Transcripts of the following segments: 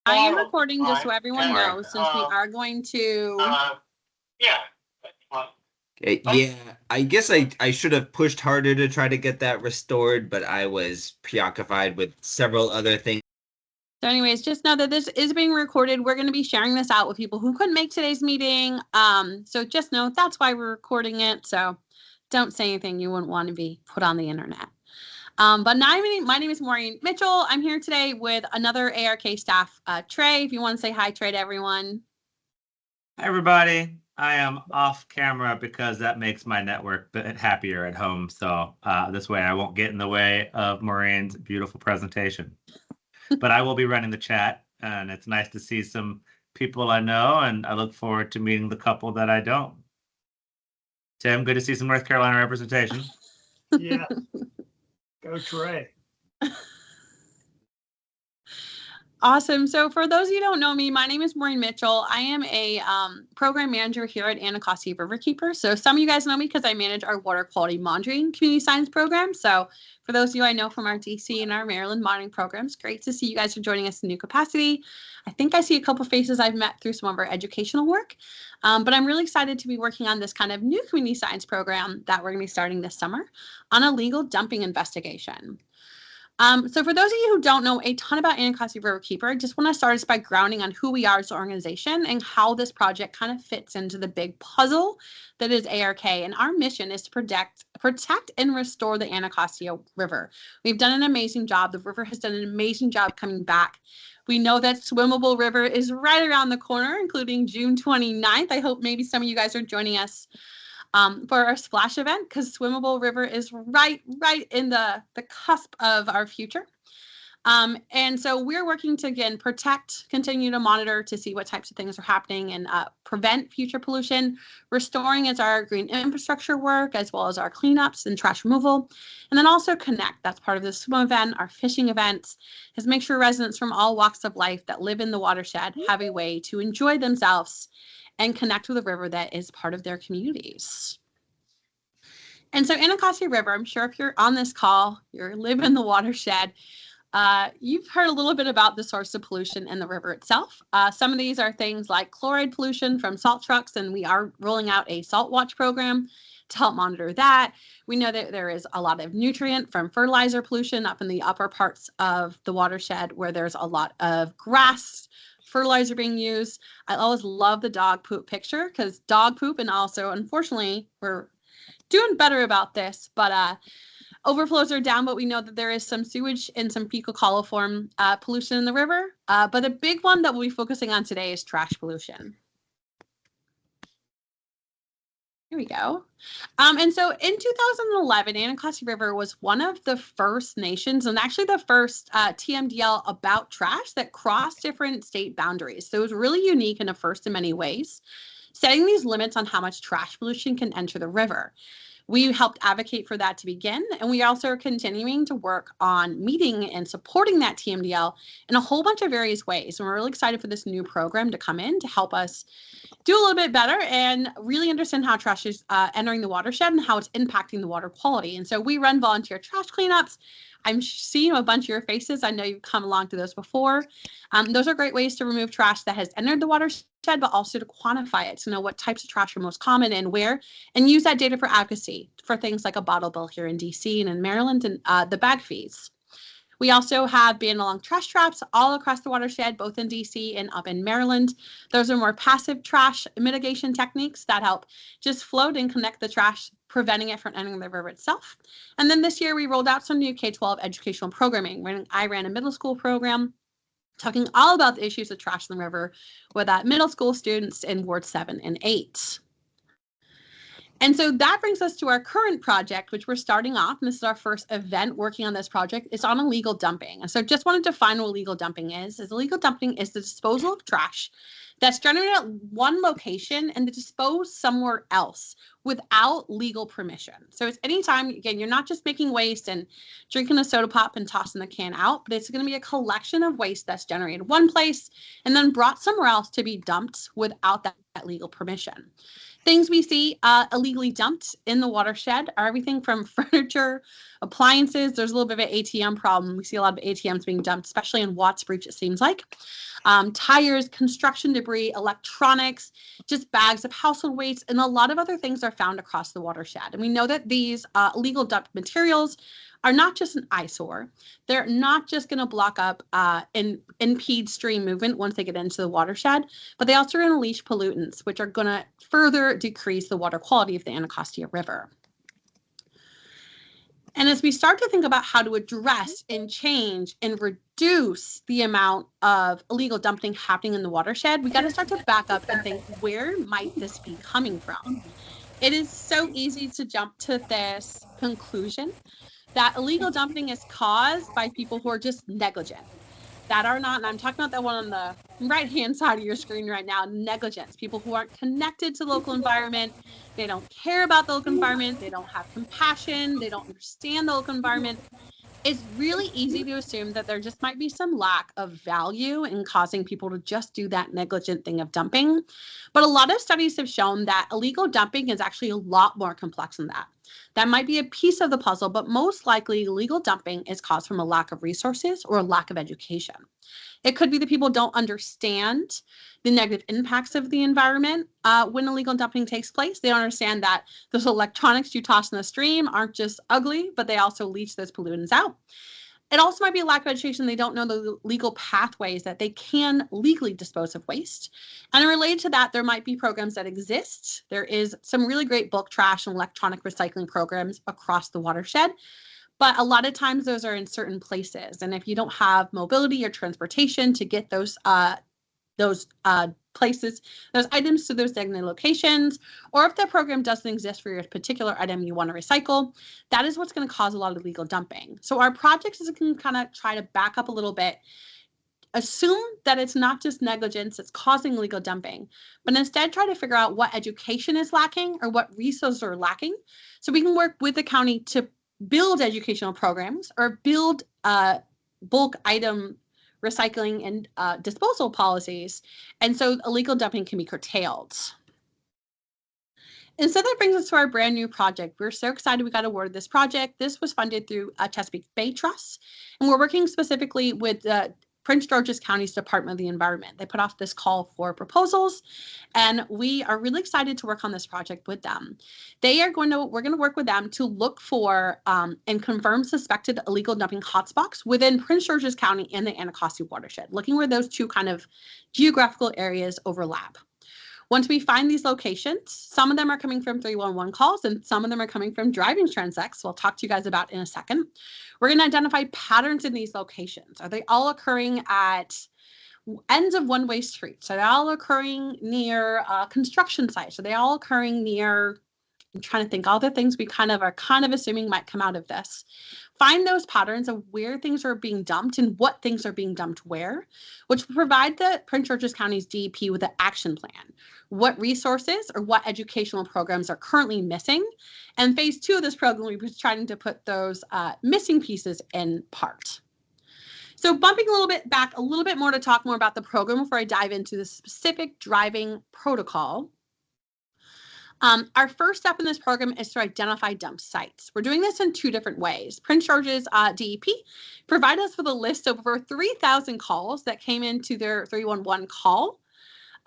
I am recording just so everyone Alright. knows, since we are going to. Yeah. Yeah, I guess I should have pushed harder to try to get that restored, but I was preoccupied with several other things. So anyways, just know that this is being recorded. We're going to be sharing this out with people who couldn't make today's meeting. So just know that's why we're recording it. So don't say anything you wouldn't want to be put on the internet. But now my name is Maureen Mitchell. I'm here today with another ARK staff, Trey. If you want to say hi, Trey, to everyone. Hi, everybody. I am off camera because that makes my network a bit happier at home. So this way I won't get in the way of Maureen's beautiful presentation. But I will be running the chat, and it's nice to see some people I know, and I look forward to meeting the couple that I don't. Tim, good to see some North Carolina representation. Yeah. Go Trey. Awesome. So for those of you who don't know me, my name is Maureen Mitchell. I am a program manager here at Anacostia Riverkeeper. So some of you guys know me because I manage our water quality monitoring community science program. So for those of you I know from our DC and our Maryland monitoring programs, great to see you guys are joining us in new capacity. I think I see a couple faces I've met through some of our educational work, but I'm really excited to be working on this kind of new community science program that we're going to be starting this summer on a legal dumping investigation. So for those of you who don't know a ton about Anacostia Riverkeeper, I just want to start us by grounding on who we are as an organization and how this project kind of fits into the big puzzle that is ARK. And our mission is to protect and restore the Anacostia River. We've done an amazing job. The river has done an amazing job coming back. We know that Swimmable River is right around the corner, including June 29th. I hope maybe some of you guys are joining us for our splash event, because Swimmable River is right in the cusp of our future. And so we're working to, again, protect, continue to monitor to see what types of things are happening and prevent future pollution. Restoring is our green infrastructure work, as well as our cleanups and trash removal. And then also connect, that's part of the swim event, our fishing events, is make sure residents from all walks of life that live in the watershed have a way to enjoy themselves and connect with a river that is part of their communities. And so Anacostia River, I'm sure if you're on this call, you live in the watershed, you've heard a little bit about the source of pollution in the river itself. Some of these are things like chloride pollution from salt trucks, and we are rolling out a salt watch program to help monitor that. We know that there is a lot of nutrient from fertilizer pollution up in the upper parts of the watershed where there's a lot of grass fertilizer being used. I always love the dog poop picture, because dog poop, and also unfortunately we're doing better about this, but overflows are down, but we know that there is some sewage and some fecal coliform pollution in the river. But the big one that we'll be focusing on today is trash pollution. Here we go. And so in 2011, Anacostia River was one of the first nations, and actually the first TMDL about trash that crossed different state boundaries. So it was really unique and a first in many ways, setting these limits on how much trash pollution can enter the river. We helped advocate for that to begin, and we also are continuing to work on meeting and supporting that TMDL in a whole bunch of various ways. And we're really excited for this new program to come in to help us do a little bit better and really understand how trash is entering the watershed and how it's impacting the water quality. And so we run volunteer trash cleanups. I'm seeing a bunch of your faces. I know you've come along to those before. Those are great ways to remove trash that has entered the watershed, but also to quantify it, to know what types of trash are most common and where, and use that data for advocacy for things like a bottle bill here in DC and in Maryland, and the bag fees. We also have banned along trash traps all across the watershed, both in DC and up in Maryland. Those are more passive trash mitigation techniques that help just float and connect the trash, preventing it from entering the river itself. And then this year we rolled out some new K-12 educational programming. I ran a middle school program talking all about the issues of trash in the river with middle school students in Ward 7 and 8. And so that brings us to our current project, which we're starting off, and this is our first event working on this project. It's on illegal dumping. And so just want to define what illegal dumping is. Illegal dumping is the disposal of trash that's generated at one location and disposed somewhere else without legal permission. So it's anytime, again, you're not just making waste and drinking a soda pop and tossing the can out, but it's going to be a collection of waste that's generated one place and then brought somewhere else to be dumped without that legal permission. Things we see illegally dumped in the watershed are everything from furniture, appliances. There's a little bit of an ATM problem. We see a lot of ATMs being dumped, especially in Watts Breach, it seems like. Tires, construction debris, electronics, just bags of household waste, and a lot of other things are found across the watershed. And we know that these illegal dumped materials are not just an eyesore. They're not just going to block up and impede stream movement once they get into the watershed, but they also are going to unleash pollutants, which are going to further decrease the water quality of the Anacostia River. And as we start to think about how to address and change and reduce the amount of illegal dumping happening in the watershed, we got to start to back up and think, where might this be coming from? It is so easy to jump to this conclusion that illegal dumping is caused by people who are just negligent, that are not, and I'm talking about that one on the right-hand side of your screen right now, negligence, people who aren't connected to the local environment, they don't care about the local environment, they don't have compassion, they don't understand the local environment. It's really easy to assume that there just might be some lack of value in causing people to just do that negligent thing of dumping. But a lot of studies have shown that illegal dumping is actually a lot more complex than that. That might be a piece of the puzzle, but most likely illegal dumping is caused from a lack of resources or a lack of education. It could be that people don't understand the negative impacts of the environment when illegal dumping takes place. They don't understand that those electronics you toss in the stream aren't just ugly, but they also leach those pollutants out. It also might be a lack of education. They don't know the legal pathways that they can legally dispose of waste. And related to that, there might be programs that exist. There is some really great bulk trash and electronic recycling programs across the watershed. But a lot of times those are in certain places. And if you don't have mobility or transportation to get those places, those items to those designated locations, or if the program doesn't exist for your particular item you want to recycle, that is what's going to cause a lot of illegal dumping. So our project is going to kind of try to back up a little bit, assume that it's not just negligence that's causing illegal dumping, but instead try to figure out what education is lacking or what resources are lacking, so we can work with the county to build educational programs or build bulk item recycling and disposal policies, and so illegal dumping can be curtailed. And so that brings us to our brand new project. We're so excited we got awarded this project. This was funded through Chesapeake Bay Trust, and we're working specifically with Prince George's County's Department of the Environment. They put off this call for proposals, and we are really excited to work on this project with them. We're going to work with them to look for and confirm suspected illegal dumping hotspots within Prince George's County and the Anacostia watershed, looking where those two kind of geographical areas overlap. Once we find these locations, some of them are coming from 311 calls and some of them are coming from driving transects, we'll talk to you guys about in a second. We're going to identify patterns in these locations. Are they all occurring at ends of one-way streets? Are they all occurring near construction sites? Are they all occurring near, I'm trying to think, all the things we are assuming might come out of this. Find those patterns of where things are being dumped and what things are being dumped where, which will provide the Prince George's County's DEP with an action plan. What resources or what educational programs are currently missing? And phase 2 of this program, we're trying to put those missing pieces in part. So bumping a little bit back, a little bit more to talk more about the program before I dive into the specific driving protocol. Our first step in this program is to identify dump sites. We're doing this in 2 different ways. Prince George's DEP provide us with a list of over 3,000 calls that came into their 311 call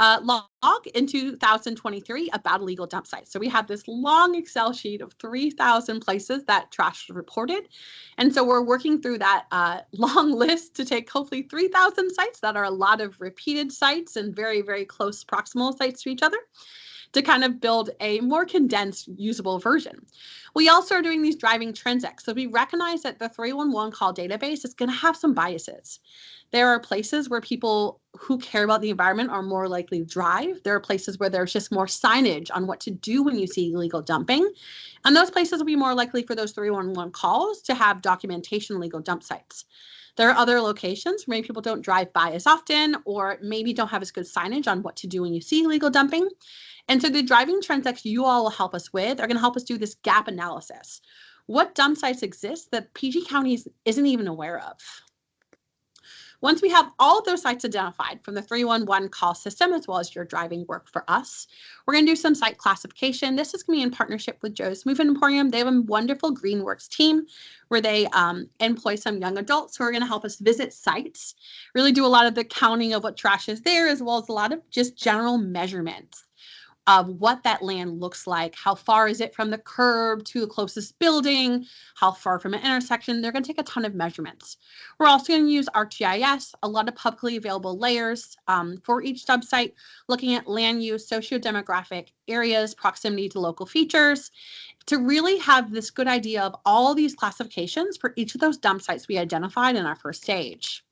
log in 2023 about illegal dump sites. So we have this long Excel sheet of 3,000 places that trash was reported. And so we're working through that long list to take hopefully 3,000 sites that are a lot of repeated sites and very, very close proximal sites to each other, to kind of build a more condensed, usable version. We also are doing these driving transects. So we recognize that the 311 call database is going to have some biases. There are places where people who care about the environment are more likely to drive. There are places where there's just more signage on what to do when you see illegal dumping. And those places will be more likely for those 311 calls to have documentation illegal dump sites. There are other locations where maybe people don't drive by as often or maybe don't have as good signage on what to do when you see illegal dumping. And so the driving transects you all will help us with are going to help us do this gap analysis. What dump sites exist that PG County isn't even aware of? Once we have all of those sites identified from the 311 call system, as well as your driving work for us, we're going to do some site classification. This is going to be in partnership with Joe's Move-In Emporium. They have a wonderful Greenworks team where they employ some young adults who are going to help us visit sites, really do a lot of the counting of what trash is there, as well as a lot of just general measurements of what that land looks like. How far is it from the curb to the closest building? How far from an intersection? They're going to take a ton of measurements. We're also going to use ArcGIS, a lot of publicly available layers for each site, looking at land use, socio-demographic areas, proximity to local features, to really have this good idea of all these classifications for each of those dump sites we identified in our first stage.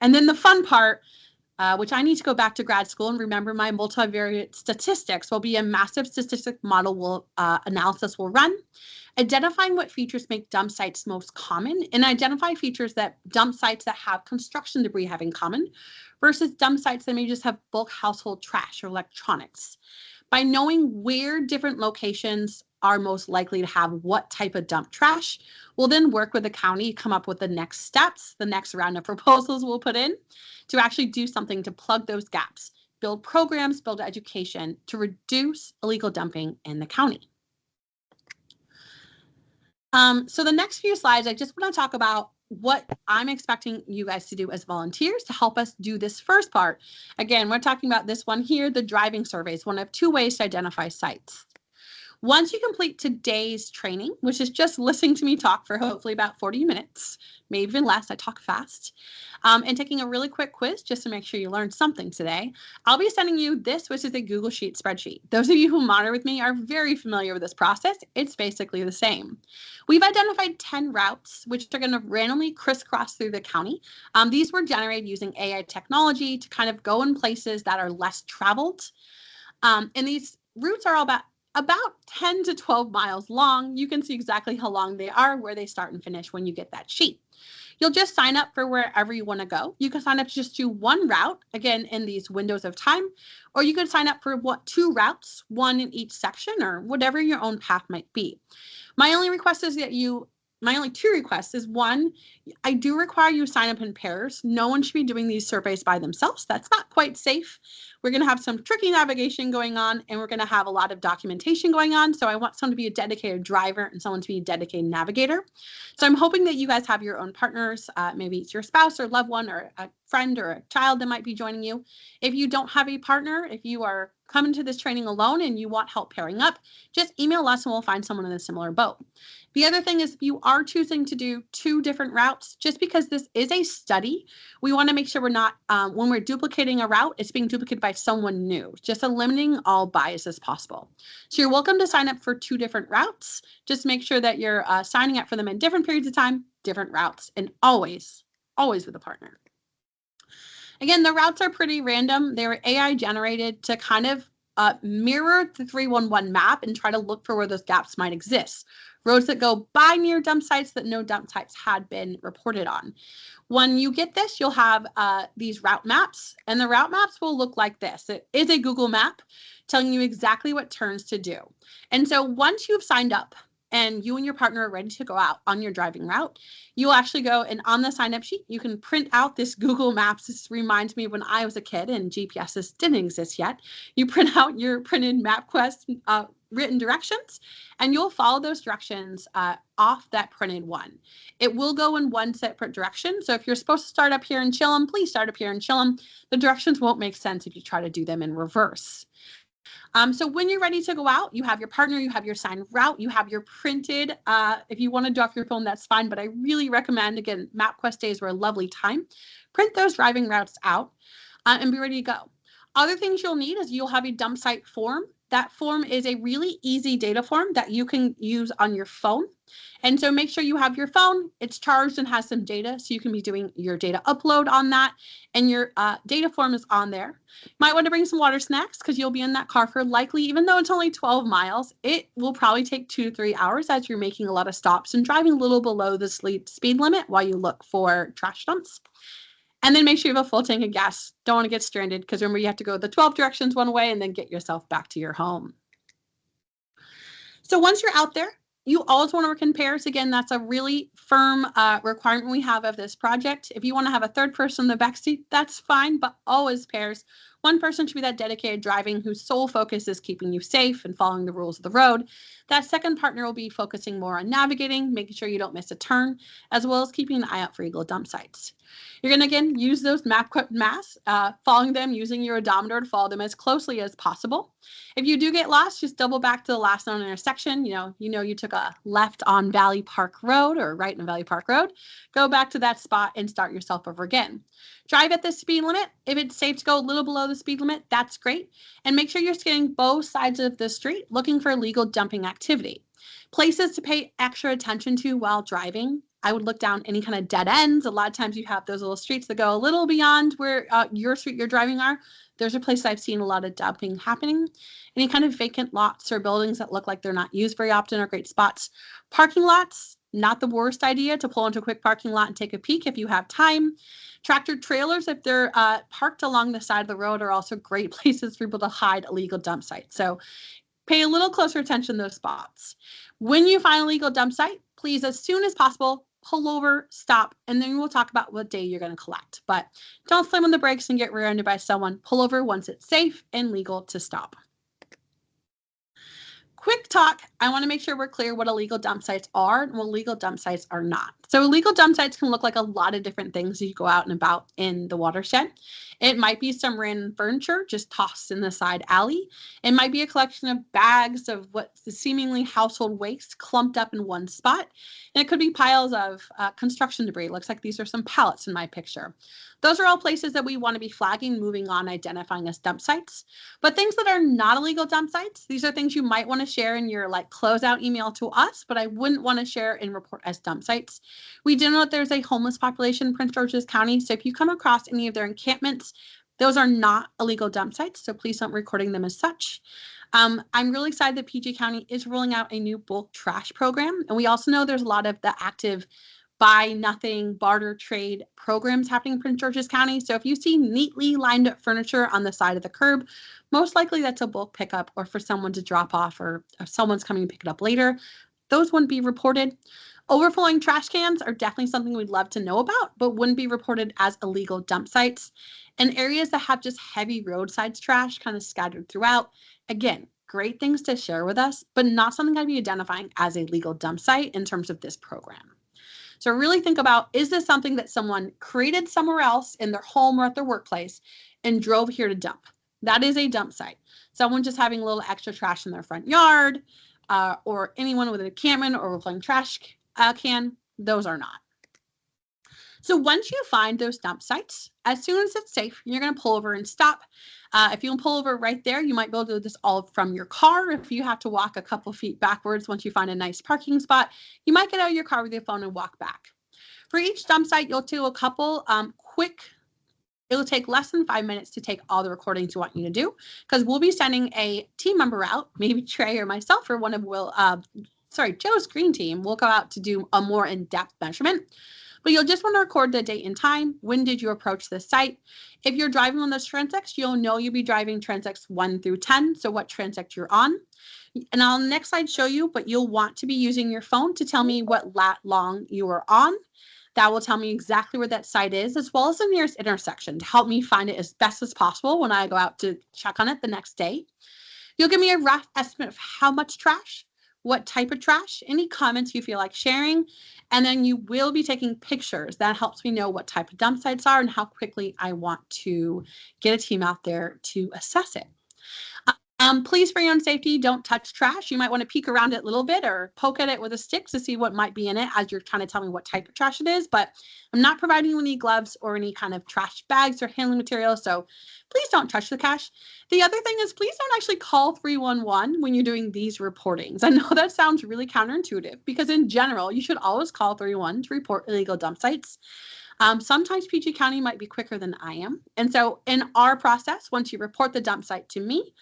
And then the fun part, which I need to go back to grad school and remember my multivariate statistics, will be a massive statistic model analysis will run, identifying what features make dump sites most common and identify features that dump sites that have construction debris have in common versus dump sites that may just have bulk household trash or electronics. By knowing where different locations are most likely to have what type of dump trash, we'll then work with the county, come up with the next steps, the next round of proposals we'll put in to actually do something to plug those gaps, build programs, build education to reduce illegal dumping in the county. So the next few slides, I just want to talk about what I'm expecting you guys to do as volunteers to help us do this first part. Again, we're talking about this one here, the driving surveys, one of two ways to identify sites. Once you complete today's training, which is just listening to me talk for hopefully about 40 minutes, maybe even less, I talk fast, and taking a really quick quiz just to make sure you learned something today, I'll be sending you this, which is a Google Sheet spreadsheet. Those of you who monitor with me are very familiar with this process. It's basically the same. We've identified 10 routes, which are going to randomly crisscross through the county. These were generated using AI technology to kind of go in places that are less traveled. And these routes are all about 10 to 12 miles long. You can see exactly how long they are, where they start and finish when you get that sheet. You'll just sign up for wherever you want to go. You can sign up to just do one route, again, in these windows of time, or you could sign up for two routes, one in each section, or whatever your own path might be. My only two requests is one, I do require you to sign up in pairs. No one should be doing these surveys by themselves. That's not quite safe. We're going to have some tricky navigation going on, and we're going to have a lot of documentation going on. So I want someone to be a dedicated driver and someone to be a dedicated navigator. So I'm hoping that you guys have your own partners. Maybe it's your spouse or loved one or a friend or a child that might be joining you. If you don't have a partner, if you are coming to this training alone and you want help pairing up, just email us and we'll find someone in a similar boat. The other thing is if you are choosing to do two different routes, just because this is a study, we want to make sure we're not, when we're duplicating a route, it's being duplicated by someone new, just eliminating all bias as possible. So you're welcome to sign up for two different routes. Just make sure that you're signing up for them in different periods of time, different routes, and always with a partner. Again, the routes are pretty random. They were AI generated to kind of mirror the 311 map and try to look for where those gaps might exist. Roads that go by near dump sites that no dump sites had been reported on. When you get this, you'll have these route maps, and the route maps will look like this. It is a Google map telling you exactly what turns to do. And so once you've signed up and you and your partner are ready to go out on your driving route, you'll actually go and on the sign up sheet, you can print out this Google Maps. This reminds me of when I was a kid and GPSs didn't exist yet. You print out your printed MapQuest written directions, and you'll follow those directions off that printed one. It will go in one separate direction. So if you're supposed to start up here in Chillum, please start up here in Chillum. The directions won't make sense if you try to do them in reverse. So when you're ready to go out, you have your partner, you have your signed route, you have your printed. If you want to do off your phone, that's fine. But I really recommend, again, MapQuest days were a lovely time. Print those driving routes out and be ready to go. Other things you'll need is you'll have a dump site form. That form is a really easy data form that you can use on your phone. And so make sure you have your phone, it's charged and has some data, so you can be doing your data upload on that, and your data form is on there. You might want to bring some water snacks because you'll be in that car for likely, even though it's only 12 miles, it will probably take 2 to 3 hours as you're making a lot of stops and driving a little below the speed limit while you look for trash dumps. And then make sure you have a full tank of gas. Don't want to get stranded because remember you have to go the 12 directions one way and then get yourself back to your home. So once you're out there, You always want to work in pairs. Again, that's a really firm requirement we have of this project. If you want to have a third person in the backseat, that's fine, but always pairs. One person should be that dedicated driving whose sole focus is keeping you safe and following the rules of the road. That second partner will be focusing more on navigating, making sure you don't miss a turn, as well as keeping an eye out for illegal dump sites. You're going to, again, use those maps, following them, using your odometer to follow them as closely as possible. If you do get lost, just double back to the last known intersection. You took a left on Valley Park Road or right on Valley Park Road. Go back to that spot and start yourself over again. Drive at the speed limit. If it's safe to go a little below the speed limit, that's great. And make sure you're scanning both sides of the street looking for illegal dumping activity. Places to pay extra attention to while driving. I would look down any kind of dead ends. A lot of times you have those little streets that go a little beyond where your street you're driving are. Those are places I've seen a lot of dumping happening. Any kind of vacant lots or buildings that look like they're not used very often are great spots. Parking lots, not the worst idea to pull into a quick parking lot and take a peek if you have time. Tractor trailers, if they're parked along the side of the road, are also great places for people to hide illegal dump sites. So pay a little closer attention to those spots. When you find a legal dump site, please, as soon as possible, pull over, stop, and then we'll talk about what day you're going to collect. But don't slam on the brakes and get rear-ended by someone. Pull over once it's safe and legal to stop. Quick talk, I want to make sure we're clear what illegal dump sites are and what illegal dump sites are not. So illegal dump sites can look like a lot of different things as you go out and about in the watershed. It might be some random furniture just tossed in the side alley. It might be a collection of bags of what's seemingly household waste clumped up in one spot. And it could be piles of construction debris. It looks like these are some pallets in my picture. Those are all places that we want to be flagging, moving on, identifying as dump sites. But things that are not illegal dump sites, these are things you might want to share in your closeout email to us, but I wouldn't want to share and report as dump sites. We do know that there's a homeless population in Prince George's County, so if you come across any of their encampments, those are not illegal dump sites, so please don't recording them as such. I'm really excited that PG County is rolling out a new bulk trash program, and we also know there's a lot of the active buy nothing barter trade programs happening in Prince George's County. So if you see neatly lined up furniture on the side of the curb, most likely that's a bulk pickup or for someone to drop off, or if someone's coming to pick it up later. Those wouldn't be reported. Overflowing trash cans are definitely something we'd love to know about, but wouldn't be reported as illegal dump sites. And areas that have just heavy roadside trash kind of scattered throughout, again, great things to share with us, but not something I'd be identifying as a legal dump site in terms of this program. So really think about, is this something that someone created somewhere else in their home or at their workplace and drove here to dump? That is a dump site. Someone just having a little extra trash in their front yard, or anyone with an encampment or overflowing trash can, those are not. So once you find those dump sites, as soon as it's safe, you're going to pull over and stop. If you can pull over right there, you might be able to do this all from your car. If you have to walk a couple feet backwards once you find a nice parking spot, you might get out of your car with your phone and walk back. For each dump site, you'll do a couple it'll take less than 5 minutes to take all the recordings we want you to do, because we'll be sending a team member out, maybe Trey or myself or one of Joe's green team. We'll go out to do a more in-depth measurement. But you'll just want to record the date and time. When did you approach the site? If you're driving on those transects, you'll know you'll be driving transects 1 through 10. So what transect you're on. And I'll next slide show you, but you'll want to be using your phone to tell me what lat long you are on. That will tell me exactly where that site is, as well as the nearest intersection to help me find it as best as possible when I go out to check on it the next day. You'll give me a rough estimate of how much trash, what type of trash, any comments you feel like sharing, and then you will be taking pictures. That helps me know what type of dump sites are and how quickly I want to get a team out there to assess it. Please, for your own safety, don't touch trash. You might want to peek around it a little bit or poke at it with a stick to see what might be in it as you're trying to tell me what type of trash it is. But I'm not providing you any gloves or any kind of trash bags or handling material, so please don't touch the trash. The other thing is, please don't actually call 311 when you're doing these reportings. I know that sounds really counterintuitive, because in general, you should always call 311 to report illegal dump sites. Sometimes PG County might be quicker than I am. And so in our process, once you report the dump site to me,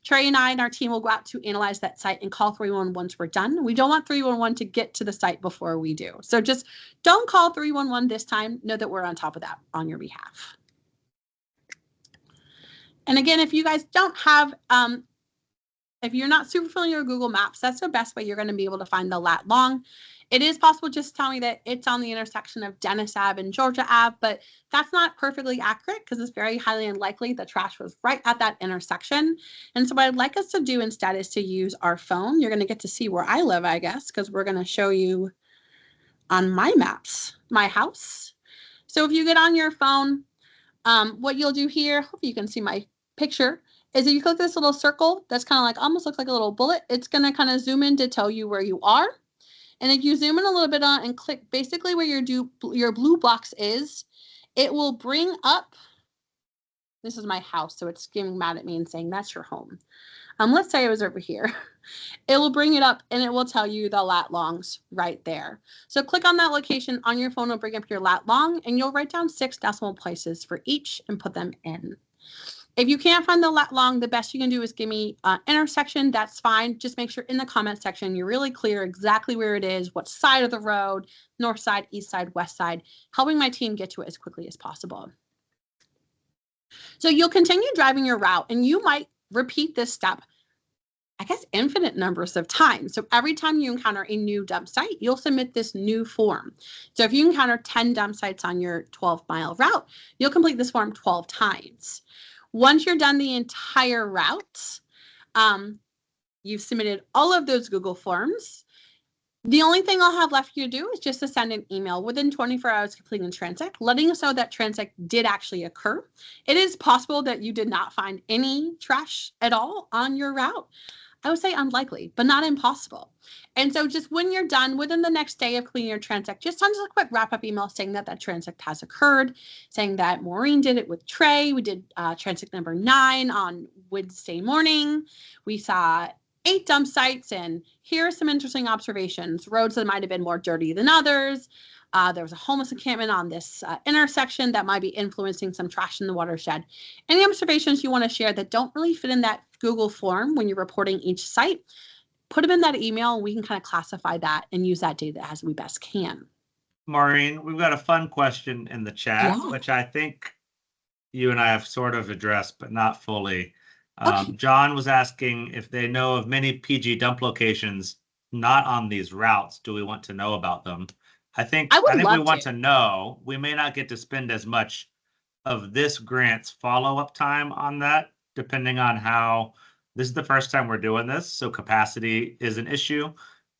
Trey and I and our team will go out to analyze that site and call 311 once we're done. We don't want 311 to get to the site before we do. So just don't call 311 this time. Know that we're on top of that on your behalf. And again, if you guys don't have If you're not super familiar with Google Maps, that's the best way you're going to be able to find the lat long. It is possible just to tell me that it's on the intersection of Dennis Ave and Georgia Ave, but that's not perfectly accurate because it's very highly unlikely the trash was right at that intersection. And so what I'd like us to do instead is to use our phone. You're going to get to see where I live, I guess, because we're going to show you on my maps, my house. So if you get on your phone, what you'll do here, hope you can see my picture, is if you click this little circle that's kind of like almost looks like a little bullet, it's going to kind of zoom in to tell you where you are. And if you zoom in a little bit on and click basically where your blue box is, it will bring up, this is my house, so it's getting mad at me and saying that's your home. Let's say it was over here. It will bring it up and it will tell you the lat longs right there. So click on that location on your phone, will bring up your lat long, and you'll write down 6 decimal places for each and put them in. If you can't find the lat long, the best you can do is give me an intersection. That's fine. Just make sure in the comment section you're really clear exactly where it is, what side of the road, north side, east side, west side, helping my team get to it as quickly as possible. So you'll continue driving your route and you might repeat this step, I guess, infinite numbers of times. So every time you encounter a new dump site, you'll submit this new form. So if you encounter 10 dump sites on your 12-mile route, you'll complete this form 12 times. Once you're done the entire route, you've submitted all of those Google Forms. The only thing I'll have left for you to do is just to send an email within 24 hours completing the transect, letting us know that transect did actually occur. It is possible that you did not find any trash at all on your route. I would say unlikely, but not impossible. And so just when you're done within the next day of cleaning your transect, just send us a quick wrap-up email saying that that transect has occurred, saying that Maureen did it with Trey. We did transect number 9 on Wednesday morning. We saw 8 dump sites, and here are some interesting observations. Roads that might have been more dirty than others. There was a homeless encampment on this intersection that might be influencing some trash in the watershed. Any observations you want to share that don't really fit in that Google form when you're reporting each site, put them in that email and we can kind of classify that and use that data as we best can. Maureen, we've got a fun question in the chat, which I think you and I have sort of addressed, but not fully. Okay. John was asking if they know of many PG dump locations not on these routes. Do we want to know about them? I think we want to know. We may not get to spend as much of this grant's follow-up time on that, depending on how this is the first time we're doing this. So capacity is an issue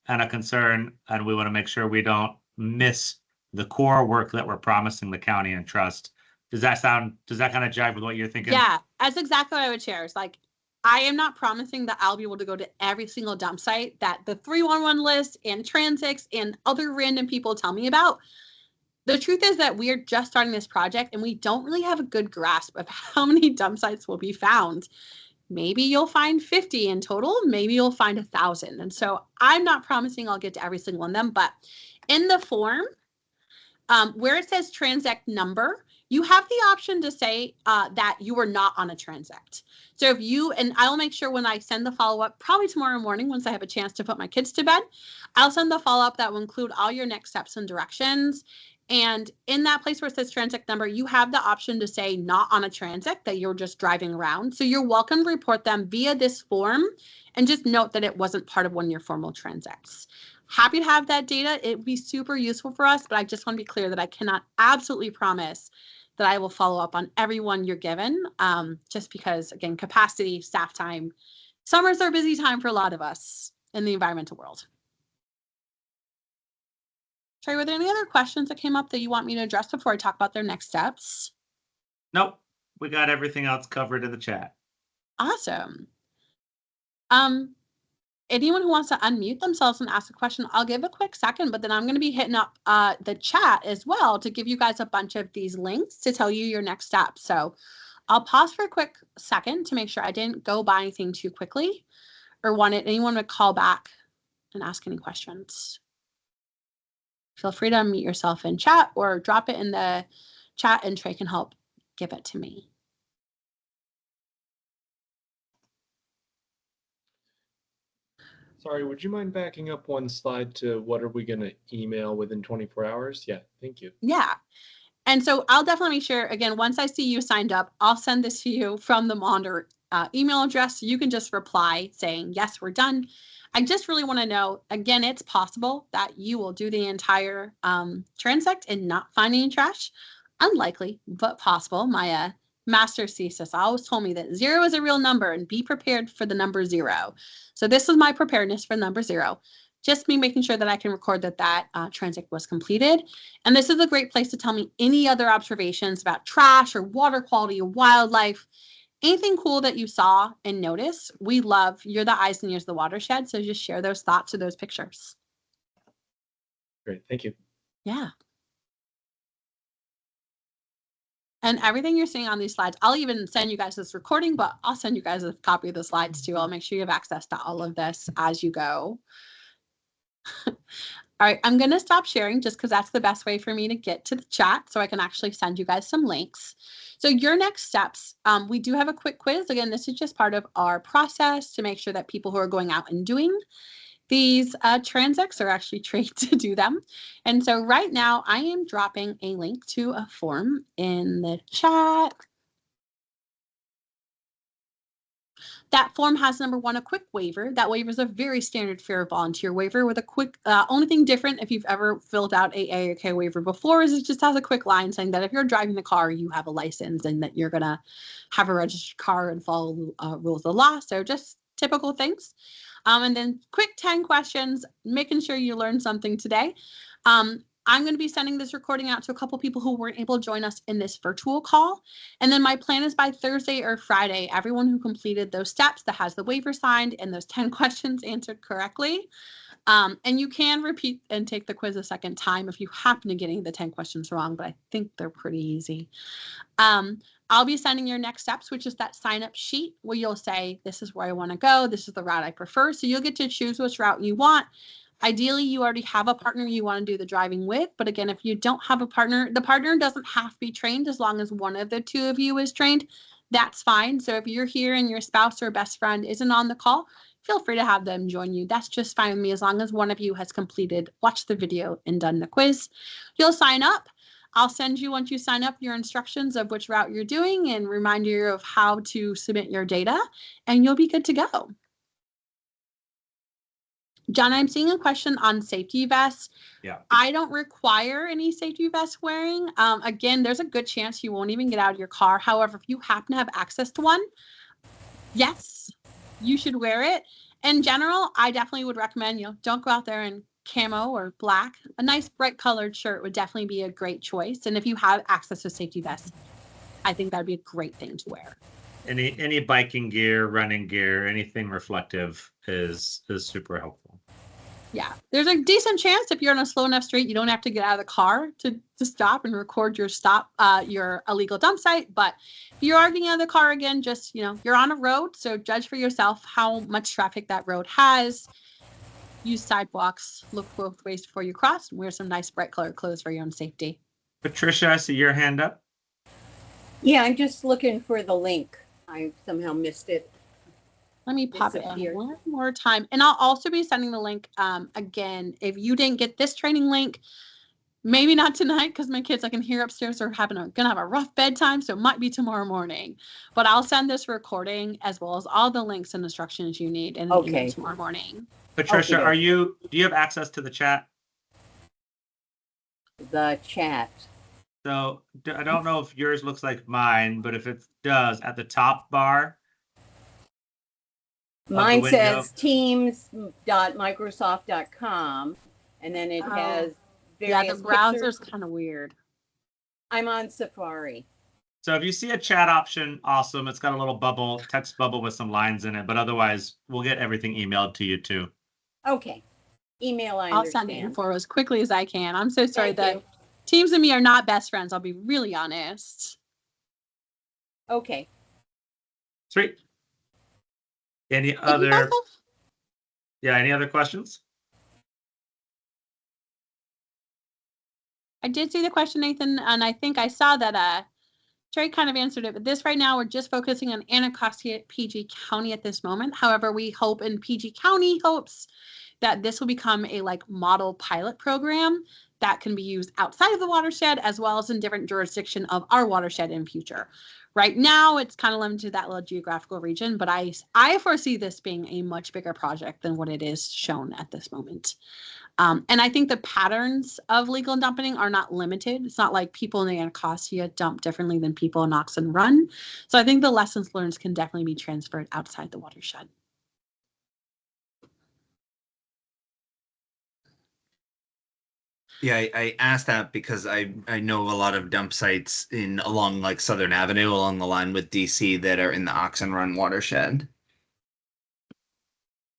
and a concern, and we want to make sure we don't miss the core work that we're promising the county and trust. Does that kind of jive with what you're thinking? Yeah, that's exactly what I would share. It's like, I am not promising that I'll be able to go to every single dump site that the 311 list and transects and other random people tell me about. The truth is that we are just starting this project and we don't really have a good grasp of how many dump sites will be found. Maybe you'll find 50 in total, maybe you'll find 1,000. And so I'm not promising I'll get to every single one of them, but in the form, where it says transect number, you have the option to say that you were not on a transect. So if you, and I'll make sure when I send the follow-up, probably tomorrow morning once I have a chance to put my kids to bed, I'll send the follow-up that will include all your next steps and directions. And in that place where it says transect number, you have the option to say not on a transect, that you're just driving around. So you're welcome to report them via this form and just note that it wasn't part of one of your formal transects. Happy to have that data. It would be super useful for us, but I just want to be clear that I cannot absolutely promise that I will follow up on everyone you're given, just because, again, capacity, staff time, summers are a busy time for a lot of us in the environmental world. Trey, were there any other questions that came up that you want me to address before I talk about their next steps? Nope, we got everything else covered in the chat. Awesome. Anyone who wants to unmute themselves and ask a question, I'll give a quick second, but then I'm going to be hitting up the chat as well to give you guys a bunch of these links to tell you your next steps. So I'll pause for a quick second to make sure I didn't go by anything too quickly or wanted anyone to call back and ask any questions. Feel free to unmute yourself in chat or drop it in the chat and Trey can help give it to me. Sorry, would you mind backing up one slide to what are we going to email within 24 hours? Yeah, thank you. Yeah. And so I'll definitely make sure, again, once I see you signed up, I'll send this to you from the Maunder email address. So you can just reply saying, yes, we're done. I just really want to know, again, it's possible that you will do the entire transect and not find any trash. Unlikely, but possible. My master's thesis always told me that 0 is a real number and be prepared for the number 0. So this is my preparedness for number 0. Just me making sure that I can record that transect was completed. And this is a great place to tell me any other observations about trash or water quality or wildlife. Anything cool that you saw and noticed. We love, you're the eyes and ears of the watershed. So just share those thoughts or those pictures. Great, thank you. Yeah. And everything you're seeing on these slides, I'll even send you guys this recording, but I'll send you guys a copy of the slides too. I'll make sure you have access to all of this as you go. All right, I'm going to stop sharing just because that's the best way for me to get to the chat so I can actually send you guys some links. So your next steps, we do have a quick quiz. Again, this is just part of our process to make sure that people who are going out and doing these transects are actually trained to do them. And so right now I am dropping a link to a form in the chat. That form has, number 1, a quick waiver. That waiver is a very standard fair volunteer waiver with a quick, only thing different if you've ever filled out a AOK waiver before is it just has a quick line saying that if you're driving the car, you have a license and that you're going to have a registered car and follow rules of the law. So just typical things. And then quick 10 questions, making sure you learned something today. I'm going to be sending this recording out to a couple people who weren't able to join us in this virtual call. And then my plan is by Thursday or Friday, everyone who completed those steps that has the waiver signed and those 10 questions answered correctly. And you can repeat and take the quiz a second time if you happen to getting the 10 questions wrong, but I think they're pretty easy. I'll be sending your next steps, which is that sign up sheet where you'll say, this is where I want to go. This is the route I prefer. So you'll get to choose which route you want. Ideally, you already have a partner you want to do the driving with. But again, if you don't have a partner, the partner doesn't have to be trained as long as one of the two of you is trained. That's fine. So if you're here and your spouse or best friend isn't on the call, feel free to have them join you. That's just fine with me as long as one of you has completed, watched the video and done the quiz. You'll sign up. I'll send you, once you sign up, your instructions of which route you're doing and remind you of how to submit your data, and you'll be good to go. John, I'm seeing a question on safety vests. Yeah. I don't require any safety vest wearing. Again, there's a good chance you won't even get out of your car. However, if you happen to have access to one, yes, you should wear it. In general, I definitely would recommend, don't go out there in camo or black. A nice bright colored shirt would definitely be a great choice. And if you have access to safety vests, I think that'd be a great thing to wear. Any biking gear, running gear, anything reflective is super helpful. Yeah, there's a decent chance if you're on a slow enough street, you don't have to get out of the car to stop and record your your illegal dump site. But if you are getting out of the car again, just, you're on a road. So judge for yourself how much traffic that road has. Use sidewalks, look both ways before you cross, and wear some nice bright colored clothes for your own safety. Patricia, I see your hand up. Yeah, I'm just looking for the link. I somehow missed it. Let me pop it in Disappeared. one more time. And I'll also be sending the link again. If you didn't get this training link, maybe not tonight because my kids I can hear upstairs are gonna have a rough bedtime, so it might be tomorrow morning. But I'll send this recording as well as all the links and instructions you need in an email tomorrow morning. Patricia, Okay. do you have access to the chat? The chat. So I don't know if yours looks like mine, but if it does, at the top bar. Mine window. says teams.microsoft.com, and then it has various Yeah, the browser's pictures. kind of weird. I'm on Safari. So if you see a chat option, awesome. It's got a little bubble, text bubble with some lines in it, but otherwise we'll get everything emailed to you too. Okay. Email, I I'll send it understand. for as quickly as I can. I'm so sorry Thank that you. Teams and me are not best friends. I'll be really honest. Okay. Sweet. Any If you guys other have- any other questions? I did see the question, Nathan, and I think I saw that Trey kind of answered it, but this right now, we're just focusing on Anacostia PG County at this moment. However, we hope in PG County hopes that this will become a model pilot program that can be used outside of the watershed as well as in different jurisdiction of our watershed in future. Right now, it's kind of limited to that little geographical region, but I foresee this being a much bigger project than what it is shown at this moment. And I think the patterns of legal dumping are not limited. It's not like people in the Anacostia dump differently than people in Oxen Run. So I think the lessons learned can definitely be transferred outside the watershed. Yeah, I asked that because I know a lot of dump sites along like Southern Avenue along the line with DC that are in the Oxen Run watershed.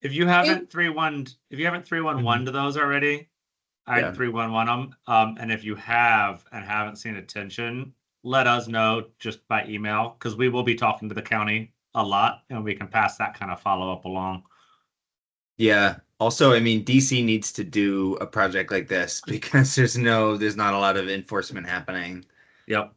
If you haven't 311 to those already, Yeah. I'd 311 them. And if you have and haven't seen attention, let us know just by email, because we will be talking to the county a lot and we can pass that kind of follow up along. Yeah. Also, I mean, DC needs to do a project like this because there's not a lot of enforcement happening. Yep.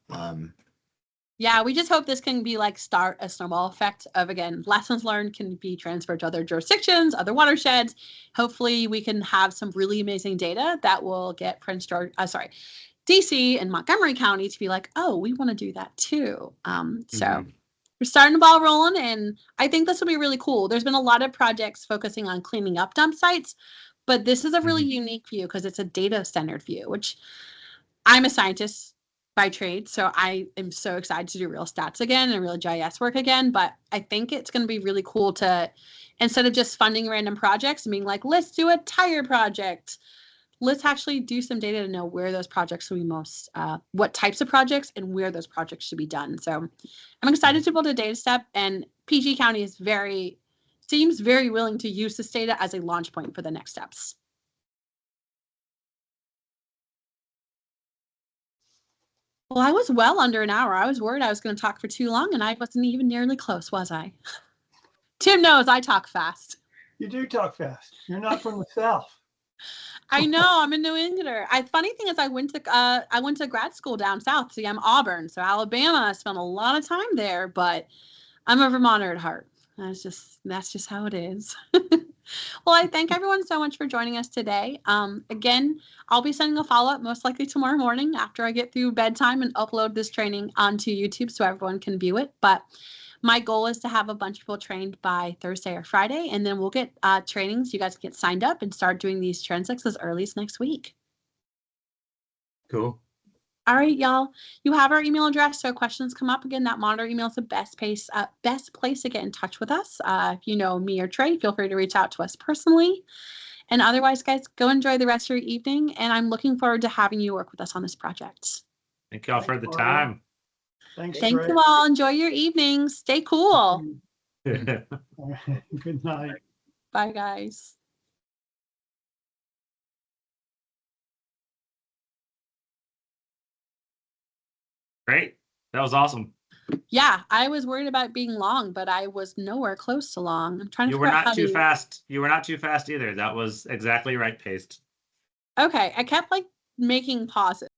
Yeah, we just hope this can be like start a snowball effect of, again, lessons learned can be transferred to other jurisdictions, other watersheds. Hopefully we can have some really amazing data that will get DC and Montgomery County to be like, oh, we want to do that too. So we're starting the ball rolling, and I think this will be really cool. There's been a lot of projects focusing on cleaning up dump sites, but this is a really unique view because it's a data-centered view, which I'm a scientist by trade, so I am so excited to do real stats again and real GIS work again. But I think it's going to be really cool to, instead of just funding random projects and being like, let's do a tire project, let's actually do some data to know where those projects will be most, what types of projects and where those projects should be done. So I'm excited to build a data step, and PG County seems very willing to use this data as a launch point for the next steps. Well, I was well under an hour. I was worried I was going to talk for too long, and I wasn't even nearly close, was I? Tim knows I talk fast. You do talk fast. You're not from the South. I know, I'm a New Englander. Funny thing is, I went to grad school down south. See, I'm Auburn, so Alabama. I spent a lot of time there, but I'm a Vermonter at heart. That's just how it is. Well, I thank everyone so much for joining us today. Again, I'll be sending a follow-up most likely tomorrow morning after I get through bedtime and upload this training onto YouTube so everyone can view it. But my goal is to have a bunch of people trained by Thursday or Friday, and then we'll get trainings. You guys get signed up and start doing these transects as early as next week. Cool. All right, y'all. You have our email address, so if questions come up, again, that monitor email is the best place to get in touch with us. If you know me or Trey, feel free to reach out to us personally. And otherwise, guys, go enjoy the rest of your evening, and I'm looking forward to having you work with us on this project. Thank y'all for the time. Thanks, Thank Trey. you all. Enjoy your evenings. Stay cool. All right. Good night. Bye, guys. Great. That was awesome. Yeah, I was worried about being long, but I was nowhere close to long. I'm trying to You were figure out not how too to- fast. You were not too fast either. That was exactly right paced. Okay, I kept like making pauses.